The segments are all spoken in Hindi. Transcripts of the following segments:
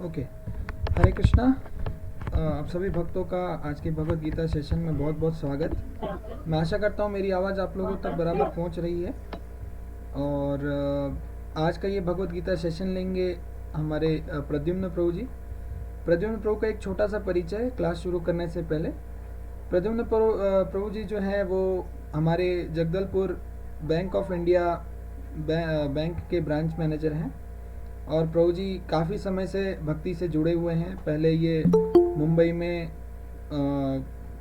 ओके। हरे कृष्णा। आप सभी भक्तों का आज के भगवत गीता सेशन में बहुत बहुत स्वागत। मैं आशा करता हूँ मेरी आवाज़ आप लोगों तक बराबर पहुँच रही है। और आज का ये भगवत गीता सेशन लेंगे हमारे प्रद्युम्न प्रभु जी। प्रद्युम्न प्रभु का एक छोटा सा परिचय क्लास शुरू करने से पहले। प्रद्युम्न प्रभु जी जो हैं वो हमारे Jagdalpur bank of India bank के ब्रांच मैनेजर हैं। और प्रभु जी काफ़ी समय से भक्ति से जुड़े हुए हैं। पहले ये मुंबई में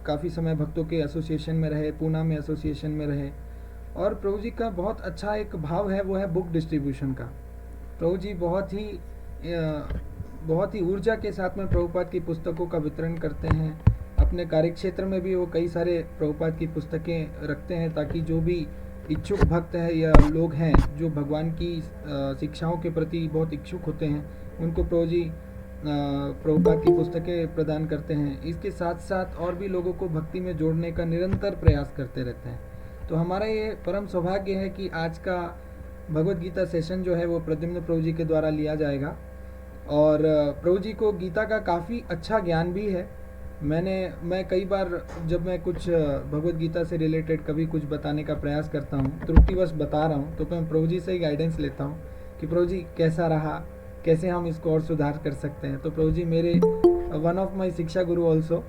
काफ़ी समय भक्तों के एसोसिएशन में रहे, पूना में एसोसिएशन में रहे। और प्रभु जी का बहुत अच्छा एक भाव है, वो है बुक डिस्ट्रीब्यूशन का। प्रभु जी बहुत ही ऊर्जा के साथ में प्रभुपाद की पुस्तकों का वितरण करते हैं। अपने कार्यक्षेत्र में भी वो कई सारे प्रभुपाद की पुस्तकें रखते हैं ताकि जो भी इच्छुक भक्त है या लोग हैं जो भगवान की शिक्षाओं के प्रति बहुत इच्छुक होते हैं, उनको प्रभु जी प्रभुपाद की पुस्तकें प्रदान करते हैं। इसके साथ साथ और भी लोगों को भक्ति में जोड़ने का निरंतर प्रयास करते रहते हैं। तो हमारा ये परम सौभाग्य है कि आज का भगवत गीता सेशन जो है वो प्रद्युम्न प्रभु जी के द्वारा लिया जाएगा। और प्रभु जी को गीता का काफ़ी अच्छा ज्ञान भी है। मैं कई बार जब मैं कुछ भगवत गीता से रिलेटेड कभी कुछ बताने का प्रयास करता हूँ, त्रुटिवश बता रहा हूँ, तो मैं प्रभु जी से ही गाइडेंस लेता हूँ कि प्रभु जी कैसा रहा, कैसे हम इसको और सुधार कर सकते हैं। तो प्रभु जी मेरे वन ऑफ माय शिक्षा गुरु ऑल्सो।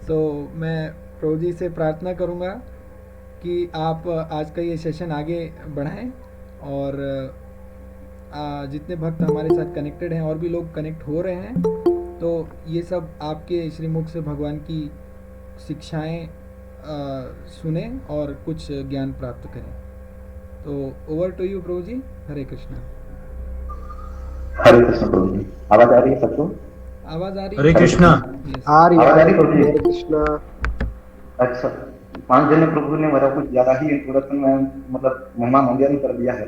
सो मैं प्रभु जी से प्रार्थना करूँगा कि आप आज का ये सेशन आगे बढ़ाएं। और जितने भक्त हमारे साथ कनेक्टेड हैं और भी लोग कनेक्ट हो रहे हैं, तो ये सब आपके श्रीमुख से भगवान की शिक्षाएं सुने और कुछ ज्ञान प्राप्त करें। तो ओवर टू यू प्रभु जी। हरे कृष्णा। हरे कृष्ण प्रभु जी। आवाज आ रही है सबको? आवाज आ रही है? हरे कृष्णा। आ रही है प्रभु जी। हरे कृष्णा। अच्छा, 5 जन प्रभु ने मेरा कुछ ज्यादा ही इंट्रोडक्शन में मतलब महिमा मंदिर में कर दिया है,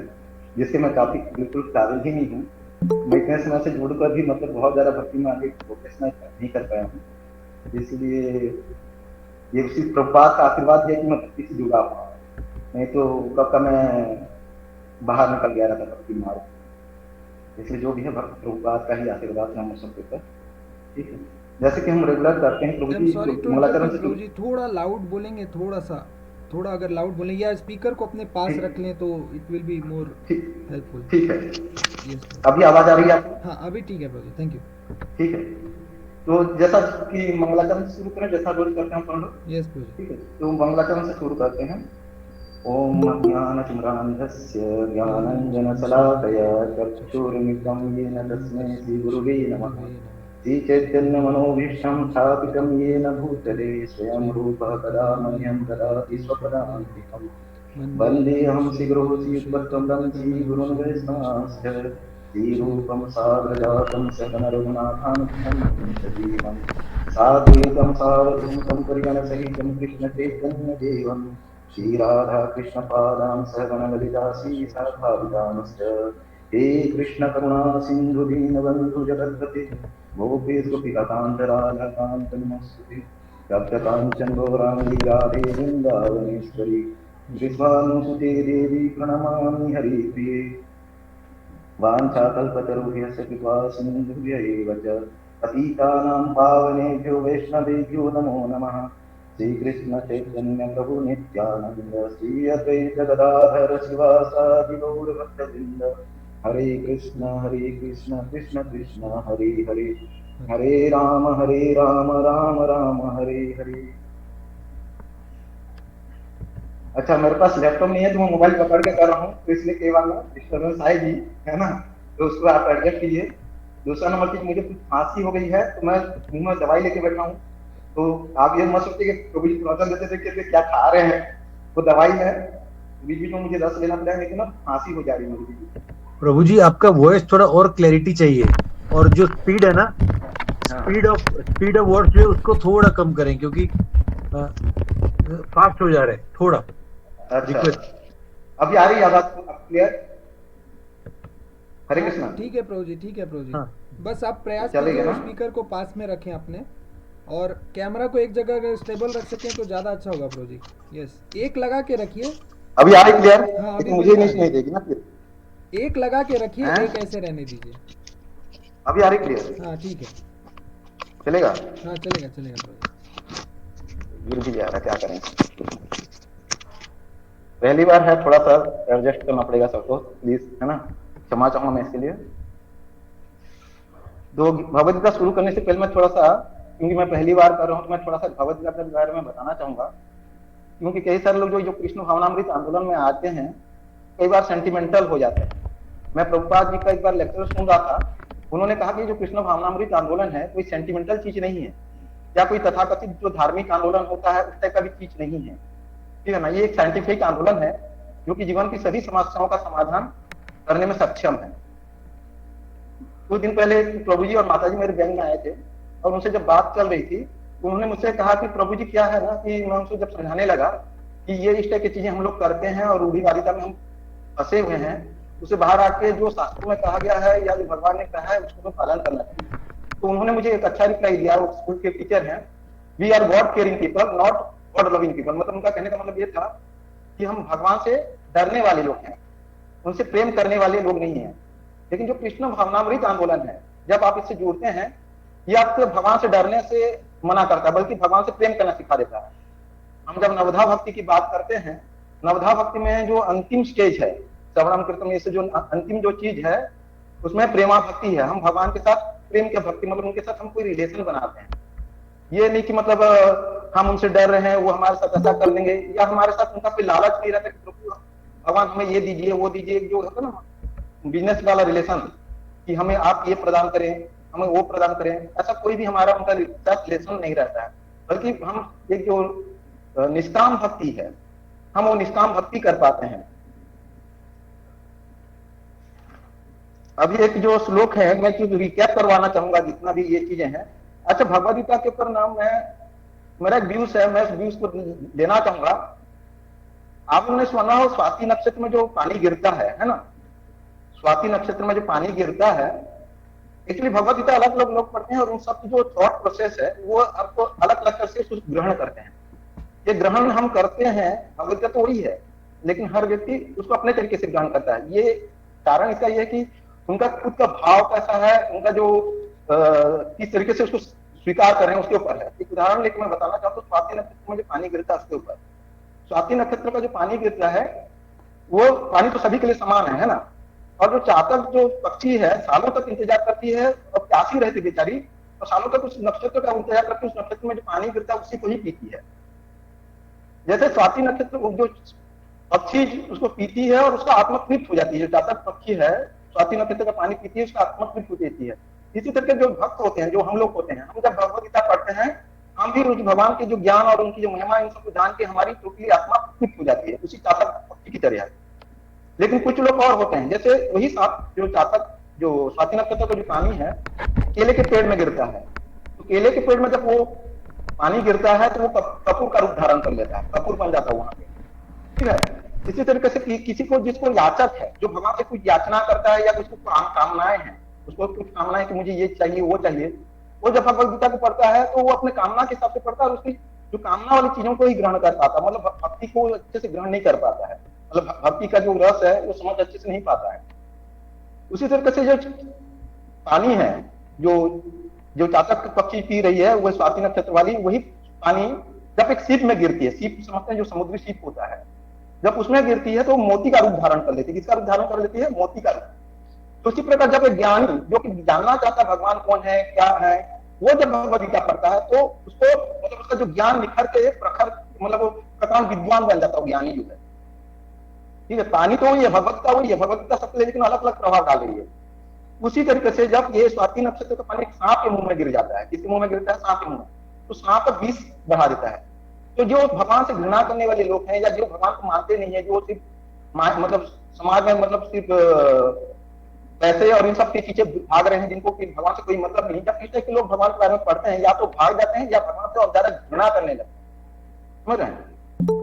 जिससे मैं काफी बिल्कुल काबिल ही नहीं हूँ। मैं इतने समय से जुड़कर भी मतलब बहुत ज्यादा भक्ति में आगे प्रोग्रेस नहीं कर पाया हूँ। इसलिए ये उसी प्रभुपाद का आशीर्वाद है कि मैं भक्ति से जुड़ा हुआ, नहीं तो कब का मैं बाहर निकल गया रहता भक्ति मार्ग। इसलिए जो भी है भक्त प्रभुपाद का ही आशीर्वाद है हम सबके ऊपर। ठीक है, जैसे कि हम रेगुलर करते हैं प्रभु जी। मंगलाचरण से प्रभु जी थोड़ा लाउड बोलेंगे, थोड़ा अगर लाउड बोलें या स्पीकर को अपने पास रख लें तो it will be more helpful. ठीक है। यस। अभी आवाज आ रही है आपको? हाँ अभी ठीक है प्रभु जी, थैंक यू। ठीक है, तो जैसा कि मंगलाचरण से शुरू करें, जैसा रोज करते हैं हम लोग। यस प्रभु जी। ठीक है, तो मंगलाचरण से शुरू करते हैं। ओम ज्ञानतिमिरान्धस्य ज्ञानाञ्जनशलाकया चक्षुरुन्मिलितं येन तस्मै श्रीगुरुवे नमः। श्रीचैतन्यमनोभीष्टं स्थापितं येन भूतले स्वयं रूपः कदा मह्यं ददाति स्वपदान्तिकम्। वन्देऽहं श्रीगुरुं श्रीयुक्तं श्रीगुरुन् वैष्णवांश्च श्रीरूपं साग्रजातं सकलरघुनाथान्वितं सजीवं साद्वैतं सावधूतं परिगणसहितं कृष्णचैतन्यदेवं श्रीराधा कृष्णपादां सहगणललिता श्रीशाखाविदांश्च। हे कृष्ण करुणा सिन्धु दीनबन्धु जगद्पते गोपेश्वपि राधाकान्त नमस्ते। तप्तकाञ्चन गौराङ्गी राधे वृन्दावनेश्वरी विश्वानुसुते देवी प्रणमामि हरिप्रिये। वाञ्छाकल्पतरुभ्यश्च कृपा सिन्धुभ्य एव च पतितानां पावनेभ्यो वैष्णवेभ्यो नमो नमः। श्रीकृष्ण चैतन्य प्रभु नित्यानंद श्री अद्वैत गदाधर शिवासादि गौर भक्तवृंद। हरे कृष्ण कृष्ण कृष्ण हरे हरे, हरे राम राम राम हरे हरे। अच्छा, मेरे पास लैपटॉप नहीं है तो मैं मोबाइल पकड़ के कर रहा हूँ, तो इसलिए कई बार डिस्टर्बेंस आएगी, है ना, तो उसको आप एडजस्ट कीजिए। दूसरा नंबर की मुझे कुछ खांसी हो गई है तो मैं मुंह में दवाई लेके बैठा हूँ, तो आप ये मत सोचिए कि प्रभु जी प्रवचन देते थे कि क्या खा रहे हैं, वो दवाई है, बीच बीच में मुझे रस लेना पड़ेगा, लेकिन अब खांसी हो जा रही है मुझे। प्रभु जी आपका वॉइस थोड़ा और क्लैरिटी चाहिए, और जो स्पीड है ना, स्पीड ऑफ वर्ड्स जो उसको थोड़ा कम करें, क्योंकि फास्ट हो जा रहे हैं थोड़ा। अच्छा, अभी आ रही है आवाज क्लियर? हरे कृष्ण। ठीक है प्रभु जी, ठीक है प्रभु जी। हाँ। बस आप प्रयास कीजिए स्पीकर को पास में रखें अपने, और कैमरा को एक जगह अगर स्टेबल रख सकें तो ज्यादा अच्छा होगा प्रभु जी। यस, एक लगा के रखिए। अभी आ रही क्लियर? हाँ अभी मुझे नहीं देगी ना, एक लगा के रखिए, एक ऐसे रहने दीजिए। अभी आ रही क्लियर? हाँ ठीक है। चलेगा? हाँ चलेगा चलेगा प्रभु। गिर भी जा रहा, क्या करें। पहली बार है, थोड़ा सा एडजस्ट करना पड़ेगा सबको, प्लीज, है ना, क्षमा चाहूंगा मैं इसके लिए। तो भगवद गीता शुरू करने से पहले मैं थोड़ा सा, क्योंकि मैं पहली बार कर रहा हूँ, तो मैं थोड़ा सा भगवद गीता के बारे में बताना चाहूंगा। क्योंकि कई सारे लोग जो कृष्ण भावनामृत आंदोलन में आते हैं, कई बार सेंटिमेंटल हो जाते हैं। मैं प्रभुपाद जी का एक बार लेक्चर सुन रहा था, उन्होंने कहा कि जो कृष्ण भावनामृत आंदोलन है कोई सेंटिमेंटल चीज नहीं है, या कोई तथाकथित जो धार्मिक आंदोलन होता है उस टाइप का भी चीज नहीं है, ठीक है ना। ये एक साइंटिफिक आंदोलन है जो कि जीवन की सभी समस्याओं का समाधान करने में सक्षम है। कुछ दिन पहले प्रभु जी और माता जी मेरे बैंक में आए थे, और उनसे जब बात चल रही थी तो उन्होंने मुझसे कहा कि प्रभु जी क्या है ना, कि मैं उनको जब समझाने लगा कि ये इस टाइप की चीजें हम लोग करते हैं और रूढ़िवादिता में हम फंसे हुए हैं, उसे बाहर आके जो शास्त्रों में कहा गया है या जो भगवान ने कहा है उसको पालन करना चाहिए। तो उन्होंने मुझे एक अच्छा रिप्लाई दिया, वो स्कूल के टीचर हैं, we are god caring people not god loving people. मतलब उनका कहने का मतलब ये था कि हम भगवान से डरने वाले लोग हैं, उनसे प्रेम करने वाले लोग नहीं है। लेकिन जो कृष्ण भावनामृत आंदोलन है, जब आप इससे जुड़ते हैं, ये आपको भगवान से डरने से मना करता है, बल्कि भगवान से प्रेम करना सिखा देता है। हम जब नवधा भक्ति की बात करते हैं, नवधा भक्ति में जो अंतिम स्टेज है, श्रवणम कीर्तन में से जो अंतिम जो चीज है, उसमें प्रेमा भक्ति है। हम भगवान के साथ प्रेम की भक्ति, मतलब उनके साथ हम कोई रिलेशन बनाते हैं। ये नहीं कि मतलब हम उनसे डर रहे हैं, वो हमारे साथ ऐसा कर लेंगे, या हमारे साथ उनका कोई लालच नहीं रहता कि भगवान हमें ये दीजिए वो दीजिए, जो होता है ना बिजनेस वाला रिलेशन, कि हमें आप ये प्रदान करें, हमें वो प्रदान करें, ऐसा कोई भी हमारा उनका रिलेशन नहीं रहता है। बल्कि हम एक जो निष्काम भक्ति है, हम वो निष्काम भक्ति कर पाते हैं। अभी एक जो श्लोक है, मैं रिकैप करवाना चाहूंगा जितना भी ये चीजें हैं। अच्छा, भगवद गीता के ऊपर नाम मेरा एक व्यूज है, मैं उस व्यूज को देना चाहूंगा। आप लोगों ने सुना हो स्वाति नक्षत्र में जो पानी गिरता है ना, स्वाति नक्षत्र में जो पानी गिरता है, एक्चुअली भगवद गीता अलग अलग लोग पढ़ते हैं और उन सब की जो थॉट प्रोसेस है वो आपको अलग अलग तरह से ग्रहण करते हैं। ये ग्रहण हम करते हैं, भगवद गीता तो वही है, लेकिन हर व्यक्ति उसको अपने तरीके से ग्रहण करता है। ये कारण इसका यह है कि उनका खुद का भाव कैसा है, उनका जो किस तरीके से उसको स्वीकार करें उसके ऊपर है। एक उदाहरण लेकर मैं बताना चाहता हूँ, स्वाति नक्षत्र में जो पानी गिरता है उसके ऊपर। स्वाति नक्षत्र का जो पानी गिरता है, वो पानी तो सभी के लिए समान है ना। और जो चातक जो पक्षी है, सालों तक इंतजार करती है और प्यासी रहती बेचारी, और सालों तक उस नक्षत्र का इंतजार करती है, उस नक्षत्र में जो पानी गिरता है उसी को ही पीती है। जैसे स्वाति नक्षत्र जो पक्षी उसको पीती है और उसका आत्मा तृप्त हो जाती है। जो चातक पक्षी है, स्वाति नक्षत्र का पानी पीती है, उसका आत्मा तृप्त हो जाती है। इसी तरह जो भक्त होते हैं, जो हम लोग होते हैं, हम जब भगवद गीता पढ़ते हैं, हम भी उस भगवान के जो ज्ञान और उनकी जो महिमा, इन सबको जान के हमारी टोटली आत्मा तृप्त हो जाती है, उसी चातक पक्षी की तरह है। लेकिन कुछ लोग और होते हैं, जैसे वही जो चातक जो स्वाति नक्षत्र का जो पानी है केले के पेड़ में गिरता है, तो केले के पेड़ में जब वो पानी गिरता है तो वो कपूर का रूप धारण कर लेता है, कपूर बन जाता है वहां पे, ठीक है। इसी तरीके से किसी को, जिसको याचक है, जो भगवान से कुछ याचना करता है या उसको कामनाएं हैं, उसको कुछ कामनाएं कि मुझे ये चाहिए वो चाहिए, वो जब भगवद गीता को पढ़ता है तो वो अपने कामना के हिसाब से पढ़ता है और उसकी जो कामना वाली चीजों को ही ग्रहण कर पाता है। मतलब भक्ति को अच्छे से ग्रहण नहीं कर पाता है, मतलब भक्ति का जो रस है वो समझ अच्छे से नहीं पाता है। उसी तरीके से जो पानी है, जो चातक पक्षी पी रही है, वो स्वाति नक्षत्र वाली, वही पानी जब एक सीप में गिरती है, सीप समझते हैं जो समुद्री सीप होता है, जब उसमें गिरती है तो मोती का रूप धारण कर लेती है। किसका रूप धारण कर लेती है? मोती का रूप। तो उसी प्रकार जब एक ज्ञानी जो कि जानना चाहता है भगवान कौन है क्या है, वो जब भगवद गीता पढ़ता है तो उसको, मतलब उसका जो ज्ञान निखर के प्रखर, मतलब वो प्रकांड विद्वान बन जाता है ज्ञानी जो है, ठीक है। पानी तो वही है, भगवद गीता वही है, भगवद गीता सबके लेकिन अलग अलग प्रभाव डाल रही है। उसी तरीके से जब ये स्वाति नक्षत्र का पानी सांप के मुंह में गिर जाता है, किसके मुंह में गिरता है? सांप के मुंह में, तो सांप का विष बढ़ा देता है। तो जो भगवान से घृणा करने वाले लोग हैं, या जो भगवान को मानते नहीं है, जो सिर्फ मतलब समाज में मतलब सिर्फ पैसे और इन सब के पीछे भाग रहे हैं, जिनको कि भगवान से कोई मतलब नहीं, जब किसी के लोग भगवान के बारे में पढ़ते हैं, या तो भाग जाते हैं या भगवान से और ज्यादा घृणा करने लगते हैं, समझ रहे हैं।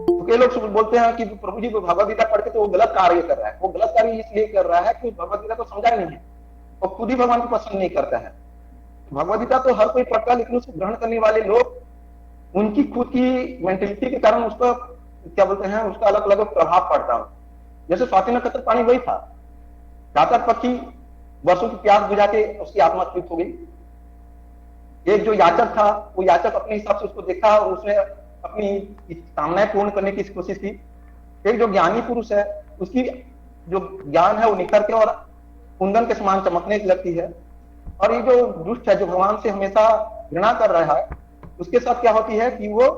तो कई लोग बोलते हैं कि प्रभु जी भगवद गीता पढ़ के तो वो गलत कार्य कर रहा है। वो गलत कार्य इसलिए कर रहा है कि भगवद गीता को समझा नहीं है और खुद ही भगवान को पसंद नहीं करता है। भगवद गीता तो हर कोई पढ़ता है, लेकिन उसको ग्रहण करने वाले लोग उनकी खुद की मेंटेलिटी के कारण उसका क्या बोलते हैं, उसका अलग अलग प्रभाव पड़ता है। जैसे स्वाति नक्षत्र पानी वही था, चातक पक्षी वर्षों की प्यास बुझा के उसकी आत्मा तृप्त हो गई। एक जो याचक था, वो याचक अपने हिसाब से उसको देखा और उसने अपनी कामनाएं पूर्ण करने की कोशिश की। एक जो ज्ञानी पुरुष है, उसकी जो ज्ञान है वो निखर के और कुंदन के समान चमकने लगती है। और ये जो दुष्ट है, जो भगवान से हमेशा घृणा कर रहा है, उसके साथ क्या होती है कि वो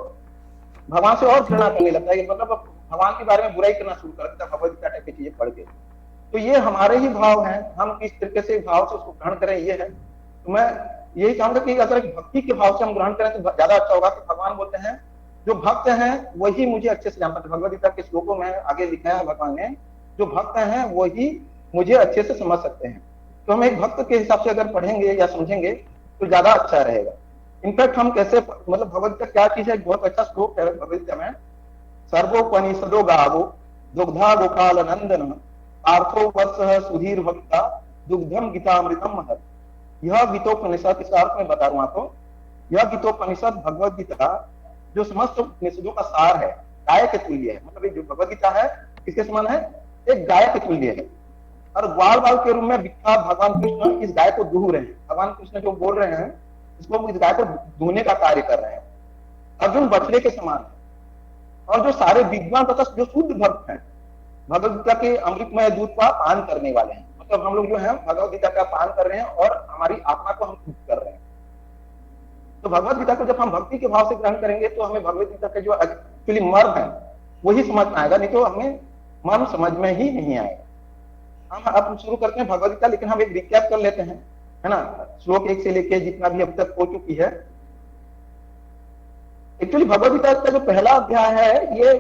भगवान से और घृणा करने लगता है, मतलब भगवान के बारे में बुराई करना शुरू कर देता है भगवद गीता टाइप की चीजें पढ़ के। तो ये हमारे ही भाव हैं, हम किस तरीके से भाव से उसको ग्रहण करें, ये है। तो मैं यही चाहूंगा कि अगर भक्ति के भाव से हम ग्रहण करें तो ज्यादा अच्छा होगा। कि भगवान बोलते हैं जो भक्त हैं वही मुझे अच्छे से जानते हैं। भगवद गीता के श्लोकों में आगे लिखा है भगवान ने, जो भक्त हैं वही मुझे अच्छे से समझ सकते हैं। तो हम एक भक्त के हिसाब से अगर पढ़ेंगे या समझेंगे तो ज्यादा अच्छा रहेगा। इनफैक्ट हम कैसे, मतलब भगवद गीता क्या चीज है, बहुत अच्छा श्लोक है भगवद गीता में। सर्वोपनिषदो गावो दुग्धा गोपाल नंदन आर्थो वत्सः सुधीर भक्ता दुग्धम गीतामृतम महत्। यह गीतोपनिषद, इसका अर्थ मैं बता रहा हूं आपको। यह गीतोपनिषद भगवद गीता जो समस्त उपनिषदों का सार है, गाय के तुल्य है। मतलब जो भगवद गीता है किसके समान है, एक गाय के तुल्य है। और ग्वाल बाल के रूप में विख्यात भगवान कृष्ण इस गाय को दूह रहे हैं। भगवान कृष्ण जो बोल रहे हैं इसको, इस गाय को दूहने का कार्य कर रहे हैं। अर्जुन बछड़े के समान है। और जो सारे विद्वान तथा जो शुद्ध भक्त हैं भगवद गीता के अमृतमय दूध का पान करने वाले हैं। मतलब हम लोग जो है भगवद गीता का पान कर रहे हैं और हमारी आत्मा को हम शुद्ध कर रहे हैं। तो भगवद गीता को जब हम भक्ति के भाव से ग्रहण करेंगे तो हमें भगवद गीता के जो एक्चुअली मर्म है वही समझ में आएगा, नहीं तो हमें मर्म समझ में ही नहीं आएगा। हम अब शुरू करते हैं भगवद गीता, लेकिन हम एक रिकैप कर लेते हैं, है ना। श्लोक 1 से लेके जितना भी अब तक हो चुकी है। एक्चुअली भगवद गीता का जो पहला अध्याय है, ये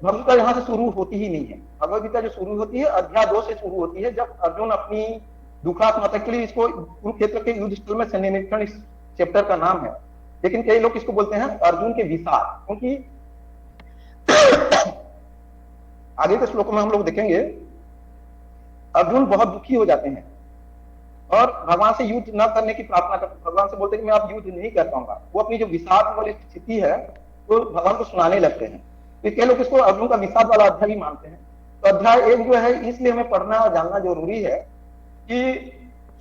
भगवद गीता यहाँ से शुरू होती ही नहीं है। भगवद गीता जो शुरू होती है अध्याय 2 से शुरू होती है, जब अर्जुन अपनी दुखात्मता के लिए, इसको कुरुक्षेत्र के युद्ध स्थल में सैन्य निरीक्षण इस चैप्टर का नाम है, लेकिन कई लोग इसको बोलते हैं अर्जुन के विषाद, क्योंकि आगे के श्लोकों में हम लोग देखेंगे अर्जुन बहुत दुखी हो जाते हैं और भगवान से युद्ध न करने की प्रार्थना करते हैं। भगवान से बोलते हैं कि मैं अब युद्ध नहीं कर पाऊंगा। वो अपनी जो विषाद वाली स्थिति है तो भगवान को सुनाने लगते हैं। तो कई लोग इसको अर्जुन का विषाद वाला अध्याय भी मानते हैं। तो अध्याय 1 जो है, इसलिए हमें पढ़ना और जानना जरूरी है कि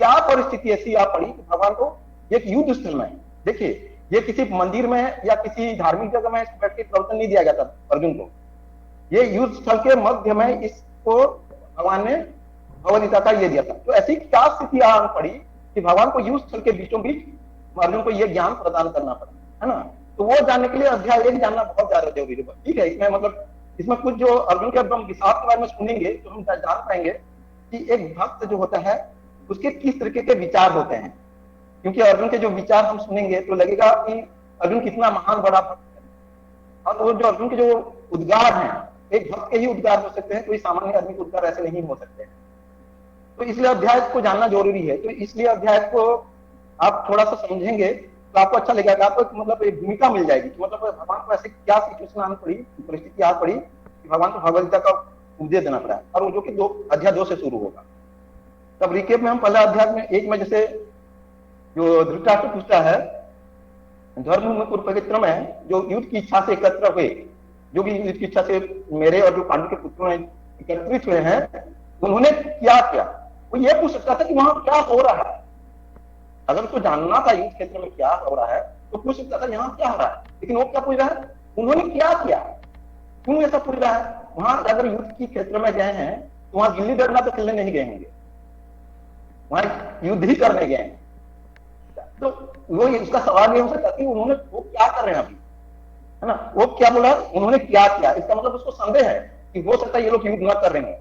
क्या परिस्थिति ऐसी आ पड़ी कि भगवान को एक युद्ध स्थल में, देखिए ये किसी मंदिर में या किसी धार्मिक जगह में बैठ के प्रवचन नहीं दिया गया था अर्जुन को। ये युद्ध स्थल के मध्य में इसको भगवान ने भगवद गीता का ये दिया था। तो ऐसी क्या स्थिति आ पड़ी कि भगवान को युद्ध स्थल के बीचों बीच अर्जुन को ये ज्ञान प्रदान करना पड़ा, है ना। तो वो जानने के लिए अध्याय 1 जानना बहुत ज्यादा जरूरी है। ठीक है, इसमें मतलब इसमें कुछ जो अर्जुन के हम विषाद के बारे में सुनेंगे तो हम जान पाएंगे कि एक भक्त जो होता है उसके किस तरीके के विचार होते हैं। क्योंकि अर्जुन के जो विचार हम सुनेंगे तो लगेगा कि अर्जुन कितना महान बड़ा भक्त है। और वो जो अर्जुन के जो उद्गार हैं, एक भक्त के ही उद्गार हो सकते हैं, कोई सामान्य आदमी के उद्गार ऐसे नहीं हो सकते हैं। तो इसलिए अध्याय को जानना जरूरी है। तो इसलिए अध्याय को आप थोड़ा सा समझेंगे तो आपको अच्छा लगेगा, आपको मतलब एक भूमिका मिल जाएगी कि मतलब भगवान को ऐसे क्या सिचुएशन आनी पड़ी, परिस्थिति आ पड़ी कि भगवान को भगवद गीता का उपदेश देना पड़ा। और वो जो कि अध्याय 2 से शुरू होगा। तब रिकेप में हम पहला अध्याय में 1 में जैसे जो धृतराष्ट्र पूछता है, धर्म कुरुक्षेत्र में जो युद्ध की इच्छा से एकत्र हुए, जो भी युद्ध की इच्छा से मेरे और जो पांडु के पुत्रों ने एकत्रित हुए हैं, उन्होंने क्या किया। वो ये पूछ सकता था कि वहां क्या हो रहा है। अगर उसको जानना था युद्ध क्षेत्र में क्या हो रहा है तो पूछ सकता था यहाँ क्या हो रहा है। लेकिन वो क्या पूछ रहा है, उन्होंने क्या किया, क्यों ऐसा पूछ रहा है। वहां अगर युद्ध की क्षेत्र में गए हैं तो वहां गिल्ली डंडा तो खेलने नहीं गए होंगे, वहां युद्ध ही करने गए हैं। तो वो इसका सवाल ये हो सकता कि उन्होंने वो क्या कर रहे हैं अभी, है ना। वो क्या बोला, उन्होंने क्या किया, इसका मतलब उसको संदेह है कि हो सकता है ये लोग युद्ध न कर रहे हैं।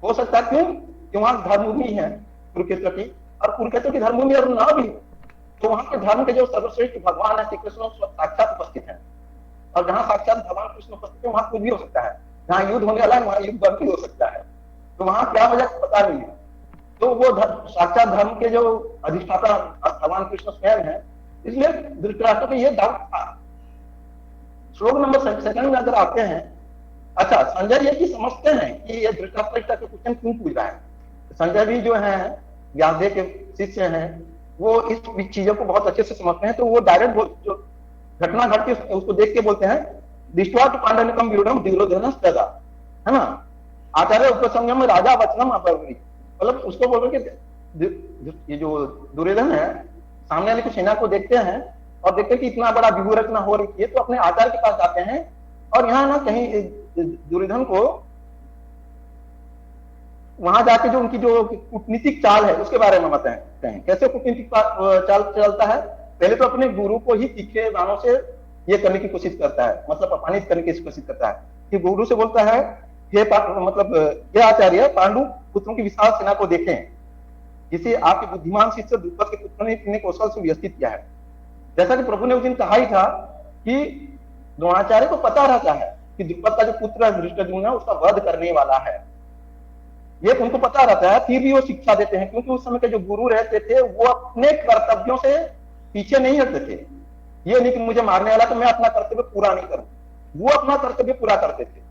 हो सकता है क्यों कि वहां धर्मभूमि है कुरुक्षेत्र की, और कुरुक्षेत्र की धर्मभूमि और ना भी तो वहां के धर्म के जो सर्वश्रेष्ठ भगवान है श्री कृष्ण साक्षात उपस्थित है। और जहां साक्षात भगवान कृष्ण उपस्थित है वहां कुछ भी हो सकता है। जहां युद्ध होने वाला है वहां युद्ध बंद भी हो सकता है। तो वहां क्या वजह पता नहीं है। तो वो साक्षात धर्म के जो अधिष्ठाता भगवान कृष्ण स्वयं है, इसलिए धृतराष्ट्र को ये डाउट था। श्लोक नंबर 2 में अगर आते हैं, अच्छा संजय ये की समझते हैं कि ये धृतराष्ट्र का क्वेश्चन क्यों पूछ रहा है। संजय भी जो है व्यासदेव के शिष्य हैं, वो इस चीजों को बहुत अच्छे से समझते हैं। तो वो डायरेक्ट जो घटना घटती है उसको देख के बोलते हैं, दृष्ट्वा तो पांडवनिकम व्यूढ़म दुर्योधन सदा, है ना। आचार्य उपसंगम में राजा वचनम अपर्वृत, मतलब उसको बोल रहे कि ये जो दुर्योधन है सामने वाले की सेना को देखते हैं और देखते हैं कि इतना बड़ा व्यूह रचना हो रही है, तो अपने आचार्य के पास जाते हैं और यहाँ ना कहीं दुर्योधन को वहां जाके जो उनकी जो कूटनीतिक चाल है उसके बारे में बताते हैं। कैसे कूटनीतिक चाल चलता है? पहले तो अपने गुरु को ही तीखे बाणों से ये करने की कोशिश करता है, मतलब अपमानित करने की कोशिश करता है कि गुरु से बोलता है ये मतलब ये आचार्य, पांडु पुत्रों की विशाल सेना को देखें जिसे आपके बुद्धिमान शिष्य द्रुपद के पुत्र ने इतने कौशल से व्यवस्थित किया है। जैसा कि प्रभु ने उस दिन कहा ही था कि द्रोणाचार्य को पता रहता है कि द्रुपद का जो पुत्र है धृष्टद्युम्न है उसका वध करने वाला है, ये उनको पता रहता है, फिर भी वो शिक्षा देते हैं क्योंकि उस समय के जो गुरु रहते थे वो अपने कर्तव्यों से पीछे नहीं हटते थे। ये नहीं कि मुझे मारने वाला तो मैं अपना कर्तव्य पूरा नहीं करूं, वो अपना कर्तव्य पूरा करते थे।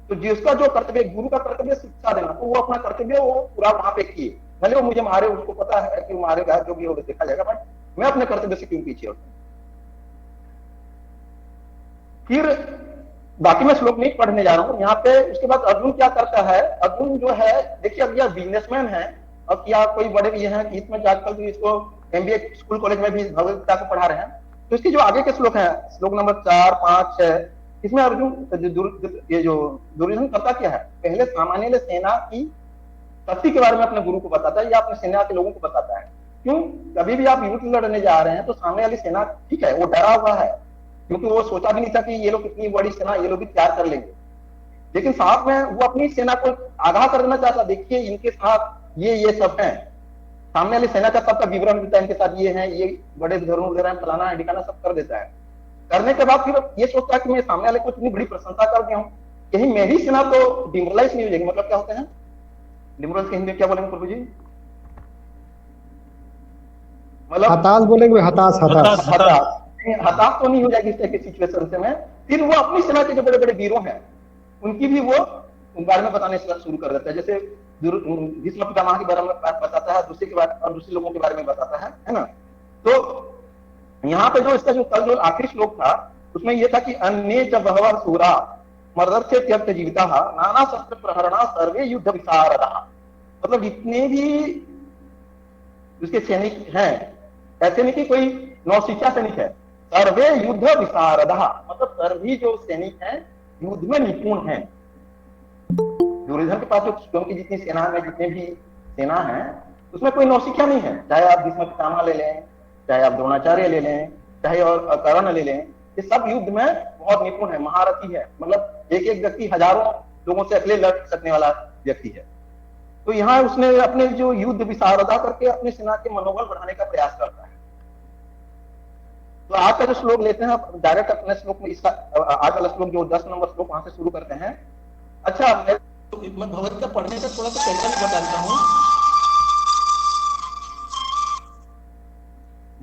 तो जिसका जो कर्तव्य, गुरु का कर्तव्य शिक्षा देना, तो वो अपना कर्तव्य वो पूरा वहां पे किए, भले वो मुझे मारे, उसको पता है कि वो मारेगा, जो भी होगा देखा जाएगा, बट मैं अपने कर्तव्य से क्यों पीछे हटूं। फिर बाकी मैं श्लोक नहीं पढ़ने जा रहा हूं यहाँ पे। उसके बाद अर्जुन क्या करता है? अर्जुन जो है देखिए, अब यह बिजनेसमैन है और क्या कोई बड़े भी हैं कि इसमें आजकल तो इसको एमबीए स्कूल कॉलेज में भी भगवद गीता को पढ़ा रहे हैं। तो इसके जो आगे के श्लोक हैं, श्लोक नंबर 4, 5, 6, इसमें अर्जुन ये जो दुर्योधन करता क्या है? पहले सामान्य सेना की शक्ति के बारे में अपने गुरु को बताता है या अपने सेना के लोगों को बताता है। क्यों? कभी भी आप युद्ध लड़ने जा रहे हैं तो सामने वाली सेना ठीक है वो डरा हुआ है, क्योंकि वो सोचा भी नहीं था कि ये लोग इतनी बड़ी सेना ये लोग भी तैयार कर लेंगे, लेकिन साथ में वो अपनी सेना को आगाह कर देना चाहता, देखिए इनके साथ ये सब है। सामने वाली सेना का सबका विवरण देता है, इनके साथ ये है, ये बड़े धर्म वगैरह फलाना ढिकाना सब कर देता है। करने के बाद फिर ये सोचता है कि मैं सामने वाले को इतनी बड़ी प्रशंसा कर दिया हूँ, कहीं मेरी सेना तो डिमोरलाइज नहीं हो जाएगी। मतलब क्या होते हैं डिमोरलाइज? हिंदी में क्या बोलेंगे प्रभु जी? मतलब हताश बोलेंगे, हताश हताश हताश तो नहीं हो जाएगी इस तरह की सिचुएशन से। मैं फिर वो अपनी सेना के जो बड़े बड़े वीरों हैं उनकी भी वो बारे में बताने शुरू कर देता है। जैसे भीष्म पितामह के बारे में बताता है, दूसरे के बारे और दूसरे लोगों के बारे में बताता है ना। तो यहाँ पे जो इसका जो कल जो आखिरी श्लोक था उसमें यह था कि अन्य च बहवः सूरा मर्दस्य त्यक्त जीविता नाना शस्त्र प्रहरणा सर्वे युद्ध विशारदा। मतलब जितने भी उसके सैनिक हैं, ऐसे नहीं कि कोई नौसिखिया सैनिक है, सर्वे युद्ध विशारदा, मतलब सभी जो सैनिक हैं युद्ध में निपुण हैं। दुर्योधन के पास जो स्वयं की जितनी सेना में जितने भी सेना है उसमें कोई नौसिखिया नहीं है, चाहे आप भीष्म पितामह ले लें, चाहे आप द्रोणाचार्य ले लें, चाहे और कर्ण ले लें, ये सब युद्ध में बहुत निपुण है, महारथी है। मतलब एक एक व्यक्ति हजारों लोगों से अकेले लड़ सकने वाला व्यक्ति है। तो यहाँ उसने अपने जो युद्ध विशारदा करके अपनी सेना के मनोबल बढ़ाने का प्रयास करता है। तो आज का जो श्लोक लेते हैं डायरेक्ट अपने श्लोक में, इसका आज वाला श्लोक जो 10 नंबर श्लोक वहां से शुरू करते हैं। अच्छा, मैं भगवद गीता पढ़ने का थोड़ा सा तरीका भी बता देता हूँ।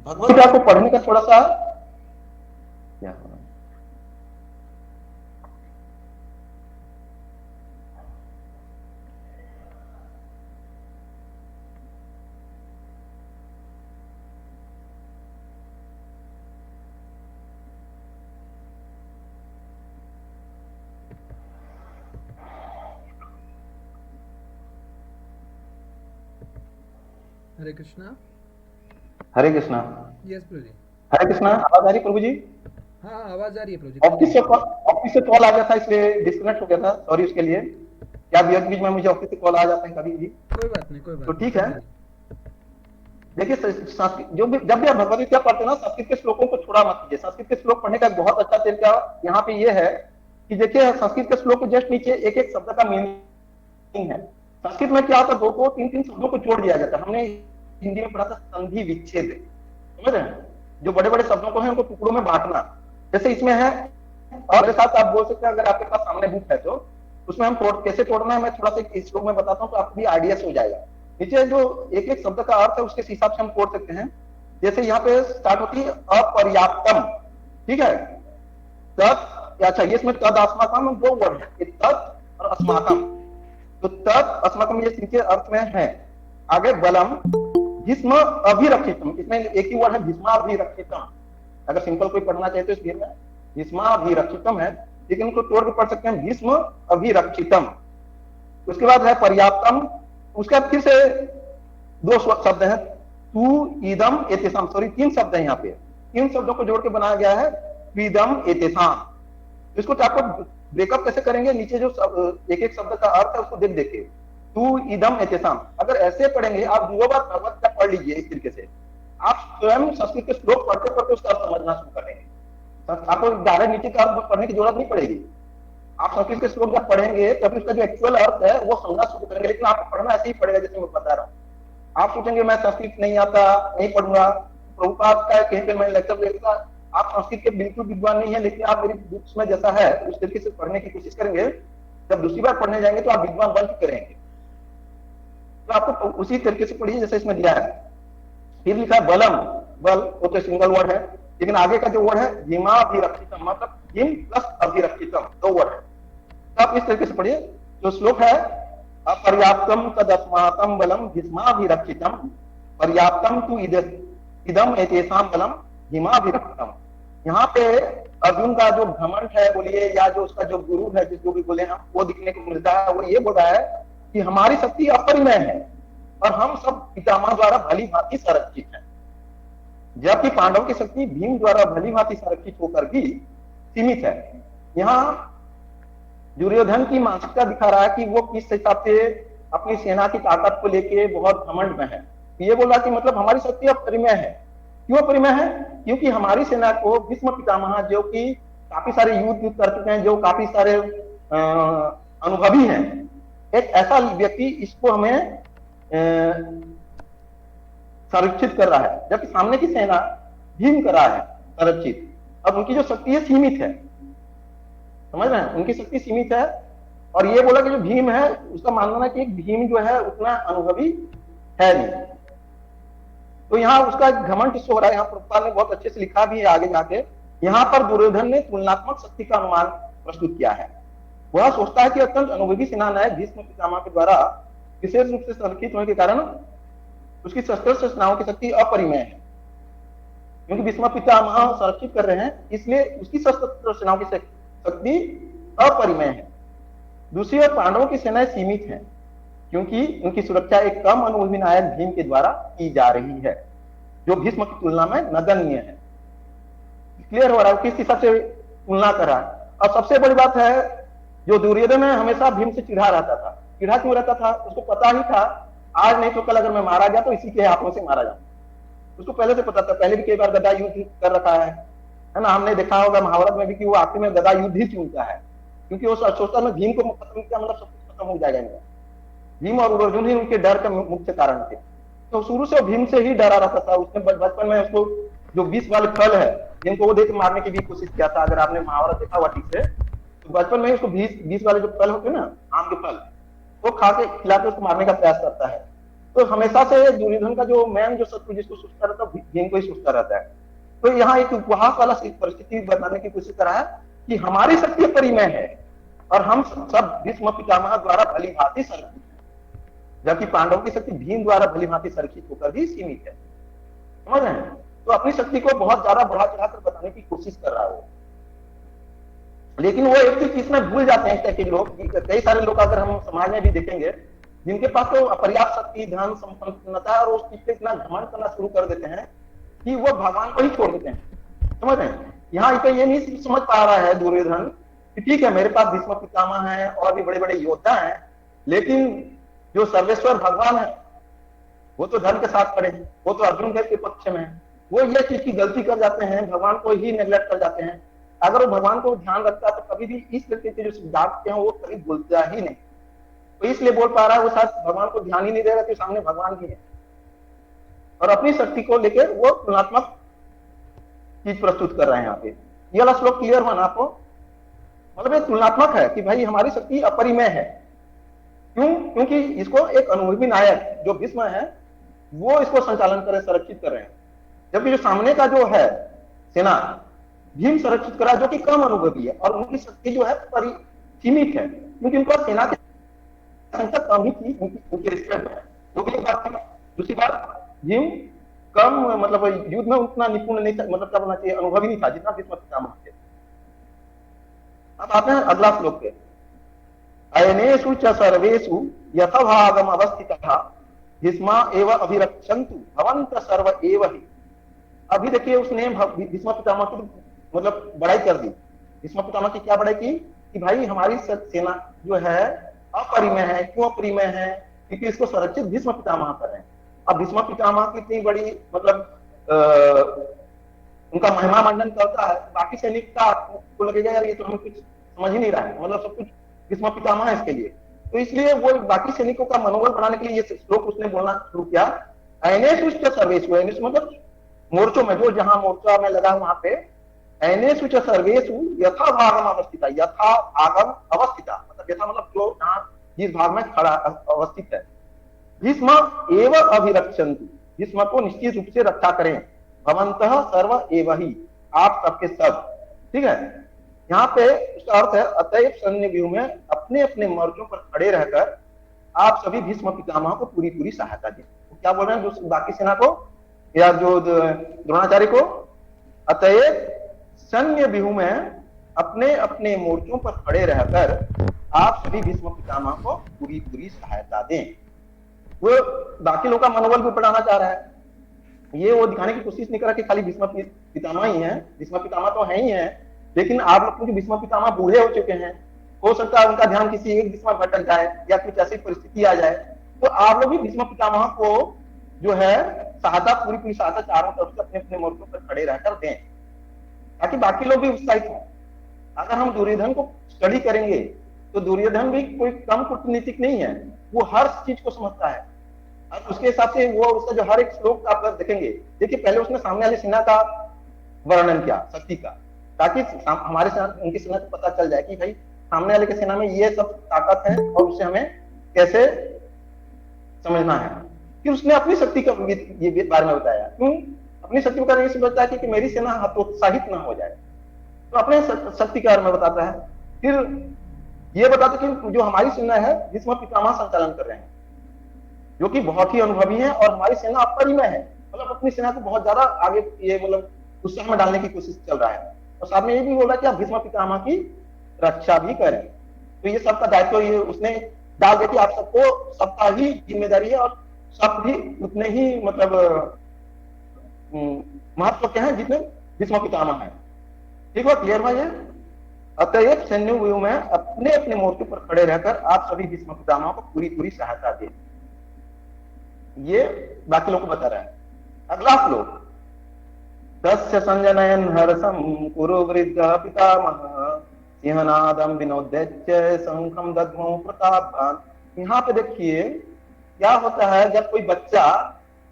भगवद गीता को पढ़ने का थोड़ा सा क्या हरे कृष्णा। हरे कृष्णा। यस प्रभु जी। हरे कृष्णा। आवाज आ रही प्रभु जी? हाँ आवाज आ रही है प्रभु जी। ऑफिस से कॉल आ गया था इसलिए डिस्कनेक्ट हो गया था, सॉरी उसके लिए। क्या बीच में मुझे ऑफिस से कॉल आ जाते हैं कभी भी? कोई बात नहीं, कोई बात तो ठीक है। देखिए जब भी आप भगवद गीता पढ़ते हैं ना, संस्कृत के श्लोकों को छोड़ा मत कीजिए। संस्कृत के श्लोक पढ़ने का बहुत अच्छा तरीका यहाँ पे ये है कि देखिए संस्कृत के श्लोक के जस्ट नीचे एक एक शब्द का मीनिंग है। संस्कृत में क्या होता है, 2 3 शब्दों को जोड़ दिया जाता है। हमने हिंदी में पढ़ा था संधि विच्छेद, समझ रहे हैं? जो बड़े बड़े शब्दों को है उनको टुकड़ों में बांटना, जैसे इसमें है। और मेरे साथ आप बोल सकते हैं, अगर आपके पास सामने बुक है तो उसमें हम कैसे तोड़ना है मैं थोड़ा सा इस श्लोक में बताता हूँ तो आपको भी आइडिया हो जाएगा। नीचे जो एक एक शब्द का अर्थ है उसके हिसाब से हम तोड़ सकते हैं। जैसे यहाँ पे स्टार्ट होती है अपर्याप्तम, ठीक है। तत्, अच्छा ये इसमें तद अस्माकम 2 वर्ड है, तत् और अस्माकम। तो तत् अस्माकम ये इनके अर्थ में है। आगे बलम भीष्म अभिरक्षितम, इसमें एक ही वर्ड है भीष्माभिरक्षितम। अगर सिंपल कोई पढ़ना चाहे तो इस में भीष्माभिरक्षितम है, लेकिन उनको तोड़ के पढ़ सकते हैं भीष्म अभिरक्षितम। उसके बाद है पर्याप्तम, उसके बाद फिर से दो शब्द हैं, तू ईदम एतेसाम, सॉरी 3 शब्द है यहाँ पे, 3 शब्दों को जोड़ के बनाया गया है ईदम एतेसाम। इसको आपको ब्रेकअप कैसे करेंगे, नीचे जो एक एक शब्द का अर्थ है उसको देख देखे, तू ईदम एतेसाम, अगर ऐसे पढ़ेंगे आप 2 बार भगवत गीता पढ़ लीजिए इस तरीके से, आप स्वयं संस्कृत के श्लोक पढ़ते पढ़ते उसका अर्थ समझना शुरू करेंगे। आपको डायरेक्ट नीचे का अर्थ पढ़ने की जरूरत नहीं पड़ेगी, आप संस्कृत के श्लोक जब पढ़ेंगे तब उसका जो एक्चुअल अर्थ है वो समझना शुरू करेंगे, लेकिन आपको पढ़ना ऐसे ही पड़ेगा जैसे मैं बता रहा हूँ। आप सोचेंगे मैं संस्कृत नहीं आता, नहीं पढ़ूंगा, प्रभुपाद का कहीं पे मैं लेक्चर देखूंगा, आप संस्कृत के बिल्कुल विद्वान नहीं है, लेकिन आप मेरी बुक्स में जैसा है उस तरीके से पढ़ने की कोशिश करेंगे, जब दूसरी बार पढ़ने जाएंगे तो आप विद्वान बन के करेंगे। तो आपको उसी तरीके से पढ़िए जैसे इसमें दिया है। फिर लिखा है बलम, बल वो तो सिंगल वर्ड है, लेकिन आगे का जो वर्ड है हिमाभिरक्षितम, मतलब हिम प्लस अभिरक्षितम 2 वर्ड है। तो आप इस तरीके से पढ़िए, जो श्लोक है अपर्याप्तम तदस्माकं बलम भीष्माभिरक्षितम पर्याप्तम तु इदम एतेषाम बलम हिमाभिरक्षितम। यहाँ पे अर्जुन का जो घमंड है बोलिए, या जो उसका जो गुरु है जिसको भी बोले हम, वो दिखने को मिलता है। वो ये बोल रहा है कि हमारी शक्ति अपरिमेय है और हम सब पितामह द्वारा भली भांति संरक्षित है, जबकि पांडव की शक्ति भीम द्वारा भली भांति संरक्षित होकर भी सीमित है। यहाँ दुर्योधन की मानसिकता दिखा रहा है कि वो किस हिसाब से अपनी सेना की ताकत को लेके बहुत घमंड में है। ये बोल रहा कि मतलब हमारी शक्ति अपरिमेय है। क्यों अपरिमेय है? क्योंकि हमारी सेना को भीष्म पितामह जो कि काफी सारे युद्ध कर चुके हैं, जो काफी सारे अनुभवी हैं, एक ऐसा व्यक्ति इसको हमें संरक्षित कर रहा है, जबकि सामने की सेना भीम कर रहा है संरक्षित। अब उनकी जो शक्ति है सीमित है, समझ रहे हैं, उनकी शक्ति सीमित है। और ये बोला कि जो भीम है उसका मानना है कि एक भीम जो है उतना अनुभवी है नहीं। तो यहाँ उसका घमंड हो रहा है। यहाँ प्रभुपाद ने बहुत अच्छे से लिखा भी है आगे जाके, यहाँ पर दुर्योधन ने तुलनात्मक शक्ति का अनुमान प्रस्तुत किया है। वह सोचता है कि अत्यंत अनुभवी सेनानायक भीष्म पितामह के द्वारा विशेष रूप से संरक्षित होने के कारण उसकी शस्त्र सेनाओं की शक्ति अपरिमेय है। क्योंकि भीष्म पितामह संरक्षित कर रहे हैं, इसलिए उसकी शस्त्र सेनाओं की शक्ति अपरिमेय है। दूसरी ओर पांडवों की सेनाएं सीमित हैं, क्योंकि उनकी सुरक्षा एक कम अनुभवी नायक भीम के द्वारा की जा रही है, जो भीष्म की तुलना में नगण्य है। क्लियर हो रहा है किस हिसाब से तुलना कर रहा है। और सबसे बड़ी बात है, जो दुर्योधन है हमेशा भीम से चिढ़ा रहता था। चिढ़ा क्यों रहता था? उसको पता ही था आज नहीं तो कल अगर मैं मारा गया तो इसी के हाथों से मारा जाऊं। उसको पहले से पता था, पहले भी कई बार गदा युद्ध कर रखा है ना। हमने देखा होगा महाभारत में भी कि वो आखिर में गदा युद्ध ही चुनता है, क्योंकि वो सोचता है भीम को खत्म किया मतलब सब कुछ खत्म हो जाएगा इनका। भीम और अर्जुन ही उनके डर के मुख्य कारण थे। तो शुरू से भीम से ही डरा रहता था। उसने बचपन में उसको जो 20 वाले फल है जिनको वो देख मारने की भी कोशिश किया था। अगर आपने महाभारत देखा हुआ ठीक से, तो बचपन में उसको 20 वाले जो फल होते हैं ना, आम के फल, वो खा के खिला के उसको मारने का प्रयास करता है। तो हमेशा से दुर्योधन का जो मैन जो शत्रु जिसको सोचता रहता है, भीम को ही सोचता रहता है। तो यहाँ एक उपहास वाला परिस्थिति बताने की कोशिश करा है कि हमारी शक्ति परिमेय है और हम सब भीष्म पितामह द्वारा भली भांति संरक्षित है, जबकि पांडवों की शक्ति भीम द्वारा भली भांति संरक्षित होकर भी सीमित है। समझ रहे हैं? तो अपनी शक्ति को बहुत ज्यादा बढ़ा चढ़ाकर बताने की कोशिश कर रहा है वो। लेकिन वो एक चीज इसमें भूल जाते हैं कि लोग, कई सारे लोग अगर हम समाज में भी देखेंगे जिनके पास तो अपर्याप्त शक्ति, धन, संपन्नता और उस चीज पे इतना घमंड करना शुरू कर देते हैं कि वो भगवान को ही छोड़ देते हैं। समझ रहे हैं? यहाँ पे ये नहीं समझ पा रहा है दुर्योधन कि ठीक है मेरे पास भीष्म पितामह है और भी बड़े बड़े योद्धा हैं, लेकिन जो सर्वेश्वर भगवान है वो तो धन के साथ खड़े हैं, वो तो अर्जुन के पक्ष में है। वो ये चीज की गलती कर जाते हैं, भगवान को ही नेग्लेक्ट कर जाते हैं। अगर वो भगवान को ध्यान रखता है तो कभी भी इस तरीके के जो सिद्धांत हैं वो कभी बोलता ही नहीं। तो इसलिए बोल पा रहा है, वो शायद भगवान को ध्यान ही नहीं दे रहा कि सामने भगवान भी है। और अपनी शक्ति को लेकर वो तुलनात्मक चीज प्रस्तुत कर रहे हैं यहाँ पे। ये वाला श्लोक क्लियर हुआ ना आपको? मतलब ये तुलनात्मक है कि भाई हमारी शक्ति अपरिमेय है। क्यों? क्योंकि इसको एक अनुभवी नायक जो भीष्म है वो इसको संचालन कर रहे, संरक्षित कर रहे हैं, जबकि जो सामने का जो है सेना भीम संरक्षित कर रहा है, जो कि कम अनुभवी है और उनकी शक्ति जो है सीमित है, क्योंकि उनका सेना की संख्या कम ही थी उनके रिस्पेक्ट में। तो भी एक बात थी। दूसरी बात, भीम कम मतलब युद्ध में उतना निपुण नहीं था, मतलब क्या बोलना चाहिए, अनुभवी नहीं था जितना भीष्म पितामह थे। अब आते हैं अगला श्लोक पे। अयनेषु च सर्वेषु यथाभागम अवस्थितः भीष्मा एव अभिरक्षन्तु भवन्तः सर्व एव हि। अभी देखिए उसने भीष्म पितामह की मतलब बड़ाई कर दी। भीष्म पितामह की क्या बड़ाई की कि भाई हमारी सेना जो है अपरिमेय है। क्यों अपरिमेय है? क्योंकि इसको संरक्षित भीष्म पितामह कर रहे हैं। अब भीष्म पितामह की इतनी बड़ी मतलब उनका महिमा मंडन करता है, बाकी सैनिक का आपको लगेगा यार ये तो हमें कुछ समझ ही नहीं रहा है, मतलब सब कुछ भीष्म पितामह है इसके लिए। तो इसलिए वो बाकी सैनिकों का मनोबल बढ़ाने के लिए ये श्लोक उसने बोलना शुरू किया। ऐनेषु च सर्वेषु, ऐनेषु मतलब मोर्चों में, जो जहां मोर्चा में लगा वहां पे, ऐनेषु च सर्वेषु यथा भागम अवस्थिता, यथा भागम अवस्थिता मतलब यथा मतलब जो जहां जिस भाग में खड़ा अवस्थित है। भीष्म एव अभिरक्षन्तु, भीष्म को निश्चित रूप से रक्षा करें। भवन्तः सर्व एव हि, आप सबके सब। ठीक है, यहाँ पे उसका अर्थ है अतएव सैन्य व्यूह में अपने अपने मोर्चों पर खड़े रहकर आप सभी भीष्म पितामह को पूरी पूरी सहायता दें। तो क्या बोल रहे हैं जो बाकी सेना को या जो द्रोणाचार्य को? अतएव सैन्य व्यूह में अपने अपने मोर्चों पर खड़े रहकर आप सभी भीष्म पितामह को पूरी पूरी सहायता दें। वो बाकी लोगों का मनोबल भी बढ़ाना चाह रहा है। ये वो दिखाने की कोशिश नहीं कर रहा कि खाली भीष्म पितामह ही है। भीष्म पितामह तो है ही है, लेकिन आप लोग क्योंकि भीष्म पितामह बूढ़े हो चुके हैं, हो सकता है उनका ध्यान किसी एक दिशा में भटक जाए या कुछ ऐसी परिस्थिति आ जाए, तो आप लोग भी भीष्म पितामह को जो है सहायता, पूरी पूरी सहायता चारों तरफ से अपने अपने मोर्चों पर खड़े रहकर दें, ताकि बाकी लोग भी उत्साहित हों। अगर हम दुर्योधन को स्टडी करेंगे तो दुर्योधन भी कोई कम कूटनीतिक नहीं है, वो हर चीज को समझता है। और उसके हिसाब से वो उसका जो हर एक श्लोक आप देखेंगे, देखिए पहले उसने सामने वाली सेना का वर्णन किया, शक्ति का, ताकि हमारे सेना उनकी सेना को पता चल जाए कि भाई सामने वाले की सेना में ये सब ताकत है और उससे हमें कैसे समझना है। फिर उसने अपनी शक्ति का ये बारे में बताया। क्यों अपनी शक्ति का नहीं बताया? क्योंकि मेरी सेना हतोत्साहित ना हो जाए, तो अपने शक्ति के बारे में बताता है। फिर ये बताता कि जो हमारी सेना है भीष्म पितामह संचालन कर रहे हैं, जो कि बहुत ही अनुभवी है, और हमारी सेना अपरिमेय है, मतलब अपनी सेना को बहुत ज्यादा आगे ये मतलब उत्साह में डालने की कोशिश चल रहा है। और साथ में ये भी बोला कि आप भीष्म पितामह की रक्षा भी करें। तो ये सबका दायित्व ये उसने डाल दिया कि आप सबको सबका ही जिम्मेदारी है, और सब भी उतने ही मतलब महत्व के हैं जितने भीष्म पितामह है। ठीक है, क्लियर भाई? अतएव सैन्य व्यूह में अपने अपने मोर्चे पर खड़े रहकर आप सभी भीष्म पितामह को पूरी पूरी सहायता दें। ये बाकी लोगों को बता रहा है। अगला श्लोक, तस्य संजनयन् हर्षं कुरु वृद्ध पितामह सिंहनादं विनोद्य शंखं दद्मो प्रतापवान। यहाँ पे देखिए क्या होता है, जब कोई बच्चा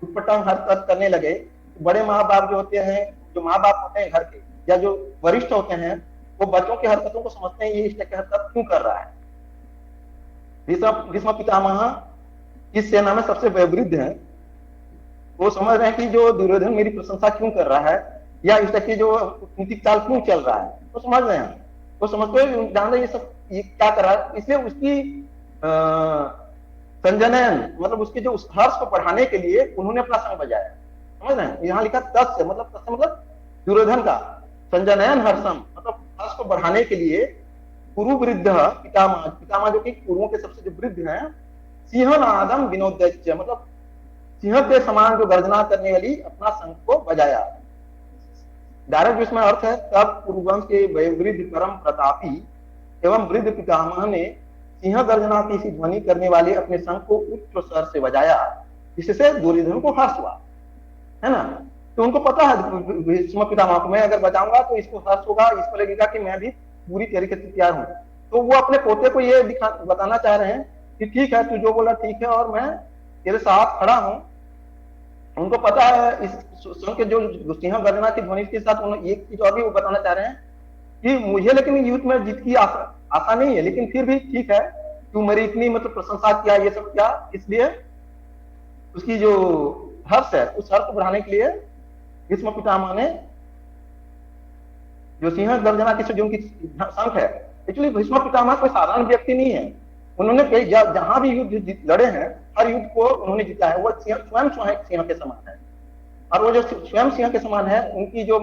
उटपटांग हरकत करने लगे, तो बड़े माँ बाप जो होते हैं, जो माँ बाप होते हैं घर के या जो वरिष्ठ होते हैं, वो बच्चों की हरकतों को समझते हैं ये इस तरह की हरकत क्यों कर रहा है। भीष्म पितामह इस सेना में सबसे वयोवृद्ध है, वो समझ रहे हैं कि जो दुर्योधन मेरी प्रशंसा क्यों कर रहा है या इस तरह की जो नीतिक चाल क्यों चल रहा है, वो समझ रहे हैं, वो समझते हुए जान रहे ये सब ये क्या कर रहा है। इसलिए उसकी संजनयन मतलब उसके जो उस हर्ष को बढ़ाने के लिए उन्होंने अपना संग बजाया। समझ रहे हैं, यहाँ लिखा तस्य मतलब दुर्योधन का, संजनयन हर्षम मतलब हर्ष को बढ़ाने के लिए कुरु वृद्ध पितामह, पितामह जो कि कुरुओं के सबसे जो वृद्ध हैं, सिंहनादम विनोद्य मतलब सिंह के समान जो गर्जना करने वाली अपना शंख को बजाया। डायरेक्ट इसमें अर्थ है, तब कुरुवंश के वयोवृद्ध परम प्रतापी एवं वृद्ध पितामह ने सिंह गर्जना की सी ध्वनि करने वाले अपने शंख को उच्च स्वर से बजाया, जिससे दुर्योधन को हर्ष हुआ, है ना। तो उनको पता है भीष्म पितामह को मैं अगर बजाऊंगा तो इसको हर्ष होगा, इसको लगेगा कि मैं भी पूरी तरीके से तैयार हूं। तो वो अपने पोते को ये बताना चाह रहे हैं कि ठीक है, तू जो बोला ठीक है और मैं तेरे साथ खड़ा हूं। उनको पता है इस शंख के जो सिंह गर्जना की ध्वनि के साथ एक चीज और भी वो बताना चाह रहे हैं कि मुझे लेकिन युद्ध में जीत की आशा नहीं है, लेकिन फिर भी ठीक है, तू मेरी इतनी मतलब प्रशंसा किया, ये सब किया, इसलिए उसकी जो हर्ष है उस हर्ष को बढ़ाने के लिए भीष्म पितामह ने जो सिंह गर्जना की जो उनकी शंख है, एक्चुअली भीष्म पितामह कोई साधारण व्यक्ति नहीं है। उन्होंने कई जहां भी युद्ध लड़े हैं हर युद्ध को उन्होंने जीता है। वो स्वयं सिंह के समान है, और वो जो स्वयं सिंह के समान है उनकी जो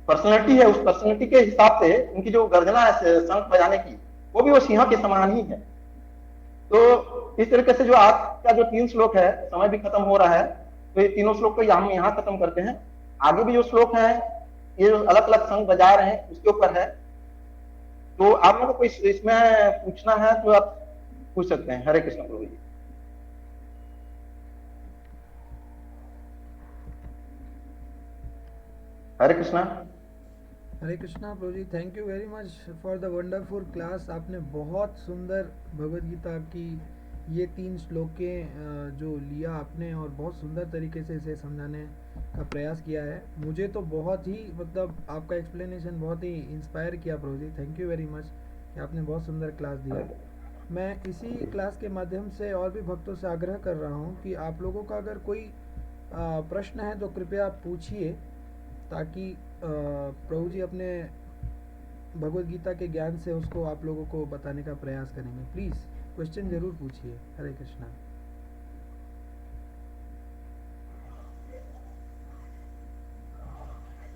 पर्सनैलिटी है, उस पर्सनैलिटी के हिसाब से उनकी जो गर्जना है शंख बजाने की, वो भी वो सिंह के समान ही है। तो इस तरीके से जो आज का जो 3 श्लोक है, समय भी खत्म हो रहा है, तो ये तीनों श्लोक को हम यहाँ खत्म करते हैं। आगे भी जो श्लोक है ये जो अलग अलग संघ बजा रहे हैं उसके ऊपर है। तो आप लोगों को इसमें पूछना है तो आप पूछ सकते हैं। हरे कृष्ण प्रभु जी। हरे कृष्णा। हरे कृष्णा प्रभु ji, thank you very much for the wonderful class. आपने बहुत सुंदर भगवद गीता की ये 3 श्लोकें जो लिया आपने और बहुत सुंदर तरीके से इसे समझाने का प्रयास किया है। मुझे तो बहुत ही मतलब आपका एक्सप्लेनेशन बहुत ही इंस्पायर किया प्रभु ji. Thank you very much कि आपने बहुत सुंदर क्लास दिया। मैं इसी क्लास के माध्यम से और भी भक्तों से आग्रह कर रहा हूँ कि आप लोगों का अगर कोई प्रश्न है तो कृपया पूछिए, ताकि प्रभु जी अपने भगवद गीता के ज्ञान से उसको आप लोगों को बताने का प्रयास करेंगे। प्लीज़ क्वेश्चन जरूर पूछिए। हरे कृष्णा।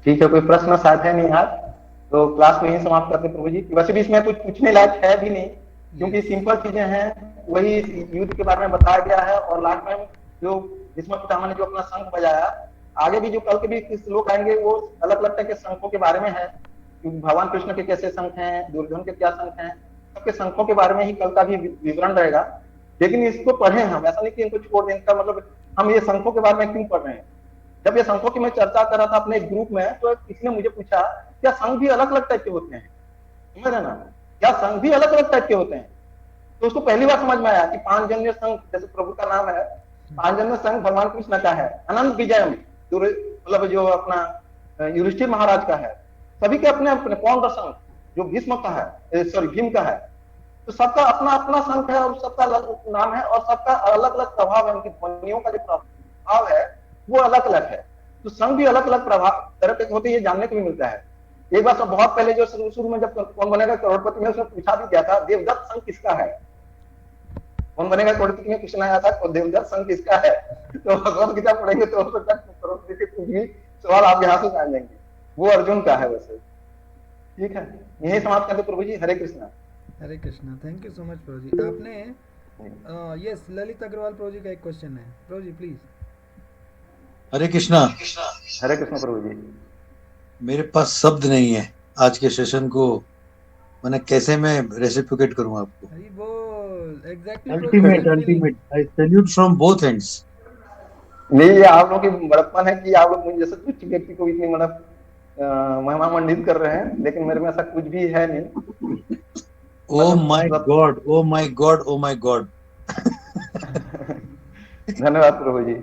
ठीक है, कोई प्रश्न शायद है नहीं आज, तो क्लास में ही समाप्त करते प्रभु जी। वैसे भी इसमें कुछ पूछने लायक है भी नहीं, क्योंकि सिंपल चीजें हैं, वही युद्ध के बारे में बताया गया है। और लास्ट में जो भीष्म पितामह ने जो अपना शंख बजाया, आगे भी जो कल के भी किस लोग आएंगे वो अलग अलग तरह के शंखों के बारे में है। भगवान कृष्ण के कैसे शंख हैं, दुर्योधन के क्या शंख हैं, सबके शंखों के बारे में ही कल का भी विवरण रहेगा। लेकिन इसको पढ़े हम, ऐसा नहीं कि इनको छोड़ दें। इनका मतलब हम ये शंखों के बारे में क्यों पढ़ रहे हैं? जब ये शंखों की मैं चर्चा कर रहा था अपने ग्रुप में, तो किसी ने मुझे पूछा क्या शंख भी अलग अलग टाइप के होते हैं? समझ रहे ना, क्या शंख भी अलग अलग टाइप के होते हैं? तो उसको पहली बार समझ में आया कि पांचजन्य शंख, जैसे प्रभु का नाम है, पांचजन्य शंख भगवान कृष्ण का है। अनंत विजयम मतलब जो अपना युधिष्ठिर महाराज का है। सभी के अपने अपने कौन सा शंख, जो भीष्म का है, सॉरी भीम का है। तो सबका अपना अपना शंख है और सबका अलग नाम है और सबका अलग अलग प्रभाव है। उनकी ध्वनियों का जो प्रभाव है वो अलग अलग है। तो शंख भी अलग अलग प्रभाव तरह के होते, ये जानने को भी मिलता है। एक बार सब बहुत पहले जो शुरू में जब कौन बनेगा करोड़पति में, उसने पूछा भी गया था देवदत्त शंख किसका है, कौन बनेगा करोड़पति में क्वेश्चन आया था, देवदत्त शंख किसका है। तो भगवत गीता पढ़ेंगे तो हो सकता है करोड़पति के कुछ भी सवाल आप यहाँ से जान लेंगे। वो अर्जुन का है वैसे। ठीक है, यही समाप्त करते प्रभु जी। हरे कृष्णा। हरे Krishna, thank you so much प्रभु जी। आपने यस ललित अग्रवाल प्रभु जी का एक क्वेश्चन है। प्रभु जी प्लीज। हरे कृष्णा। हरे कृष्ण प्रभु जी। मेरे पास शब्द नहीं है आज के सेशन को, मैंने कैसे मैं रेसिप्रोकेट करूं आपको। हरी बोल। Exactly ultimate I salute from both ends. नहीं, ये आप लोगों की बड़प्पन है कि आप लोग मुझे जैसे कुछ व्यक्ति को इतनी मतलब महिमा मंडित कर रहे हैं, लेकिन मेरे में ऐसा कुछ भी है नहीं। Oh my God, oh my God, oh my God. धन्यवाद प्रभु जी।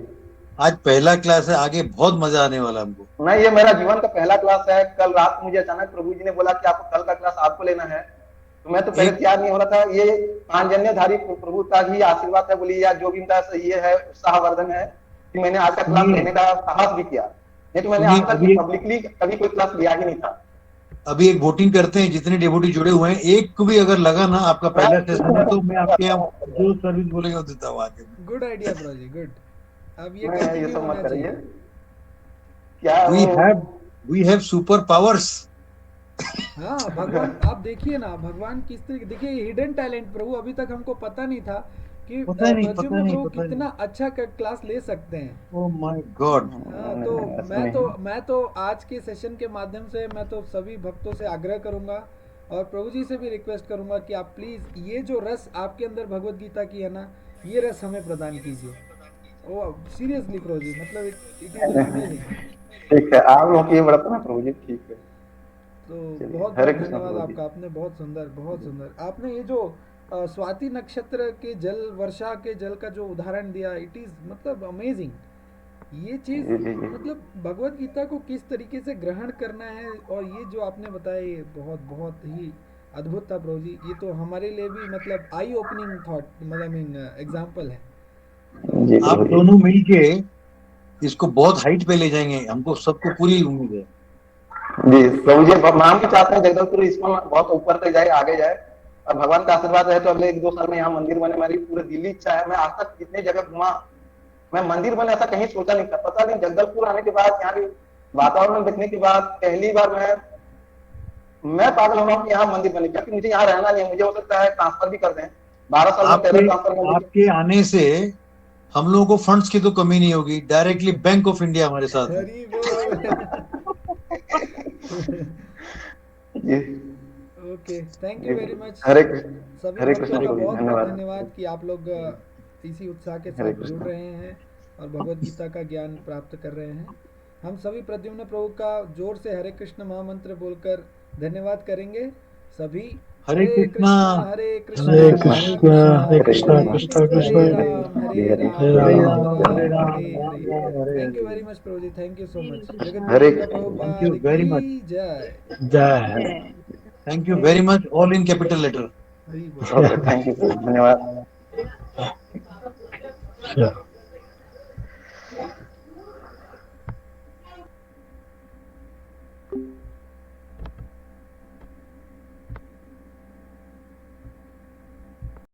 आज पहला क्लास है, आगे बहुत मजा आने वाला हमको। नहीं, ये मेरा जीवन का पहला क्लास है। कल रात मुझे अचानक प्रभु जी ने बोला कि आपको कल का क्लास आपको लेना है, तो मैं तो पहले तैयार नहीं हो रहा था। ये पांचजन्यधारी प्रभु का ही आशीर्वाद है, बोली या जो भी इनका ये है उत्साहवर्धन है कि मैंने आज का क्लास लेने का साहस भी किया। नहीं तो मैंने आज तक पब्लिकली कभी कोई क्लास लिया ही नहीं था। अभी एक वोटिंग करते हैं, जितने डिवोटी जुड़े हुए हैं, एक को भी अगर लगा ना आपका पहला सेशन है, तो मैं आपके यहाँ जो सर्विस बोलेगा देता हूँ आगे। गुड आइडिया ब्रो जी, गुड। अब ये ये सब मत करिए। क्या वी हैव सुपर पावर्स। हाँ भगवान, आप देखिए ना भगवान किस तरीके, देखिए हिडन टैलेंट प्रभु अभी तक हमको पता नहीं था कि प्रभु कितना अच्छा क्लास ले सकते हैं। Oh my God. हाँ, तो मैं तो आज के सेशन के माध्यम से मैं तो सभी भक्तों से आग्रह करूंगा और प्रभु जी से भी रिक्वेस्ट करूंगा कि आप प्लीज ये जो रस आपके अंदर भगवत गीता की है ना, ये रस हमें प्रदान कीजिए। ओ सीरियसली प्रभु जी, मतलब इट इज अमेजिंग। ठीक है, आप लोगों की बड़प्पन प्रभु जी। ठीक है, तो बहुत बहुत धन्यवाद आपका। आपने बहुत सुंदर आपने ये जो स्वाति नक्षत्र के जल, वर्षा के जल का जो उदाहरण दिया, इट इज मतलब अमेजिंग। ये चीज मतलब भगवत गीता को किस तरीके से ग्रहण करना है, और ये जो आपने बताया ये बहुत बहुत ही अद्भुत था प्रभु जी। ये तो हमारे लिए भी मतलब आई ओपनिंग थॉट, मतलब एग्जाम्पल है। तो आप दोनों मिलके इसको बहुत हाइट पे ले जाएंगे, हमको सबको पूरी उम्मीद है। जी प्रभु जी, नाम भी चाहते हैं जगदलपुर इसको बहुत ऊपर तक जाए, आगे जाए, और भगवान का आशीर्वाद है तो अगले 1-2 साल में यहाँ मंदिर बने। मेरी पूरी दिल्ली इच्छा है। मैं आज तक जितने जगह घुमा, मैं मंदिर बने ऐसा कहीं सोचा नहीं था। पता नहीं जगदलपुर आने के बाद, यहाँ के वातावरण देखने के बाद पहली बार मैं पागल हो रहा हूँ कि यहाँ मंदिर बने, क्योंकि मुझे यहाँ रहना नहीं है। मुझे हो सकता है ट्रांसफर भी कर दें, 12 साल में पहले ट्रांसफर कर दें। आपके आने से हम लोगों को फंड्स की तो कमी नहीं होगी, डायरेक्टली बैंक ऑफ इंडिया हमारे साथ है। हरी बोल। जी okay, thank you very much. हरे कृष्ण। सभी हरे भक्तों कृष्ण का प्रभु जी, बहुत बहुत धन्यवाद। धन्यवाद कि आप लोग इसी उत्साह के हरे साथ जुड़ कृष्ण। रहे हैं और भगवत गीता का ज्ञान प्राप्त कर रहे हैं। हम सभी प्रद्युम्न प्रभु का जोर से हरे कृष्ण महामंत्र बोलकर धन्यवाद करेंगे सभी। हरे हरे कृष्णा। कृष्णा हरे कृष्णा हरे कृष्णा कृष्णा हरे हरे कृष्णा हरे कृष्णा कृष्णा हरे राम हरे हरे। राम हरे राम राम हरे राम राम हरे राम हरे। राम हरे थैंक यू हरे। वेरी मच प्रभु ji, thank you so much. जगत हरे गुरु शिला thank you Prabhupada very much. की जय। जय thank you very much, all in capital letter. हरी बोल। ओके, थैंक यू, धन्यवाद। जय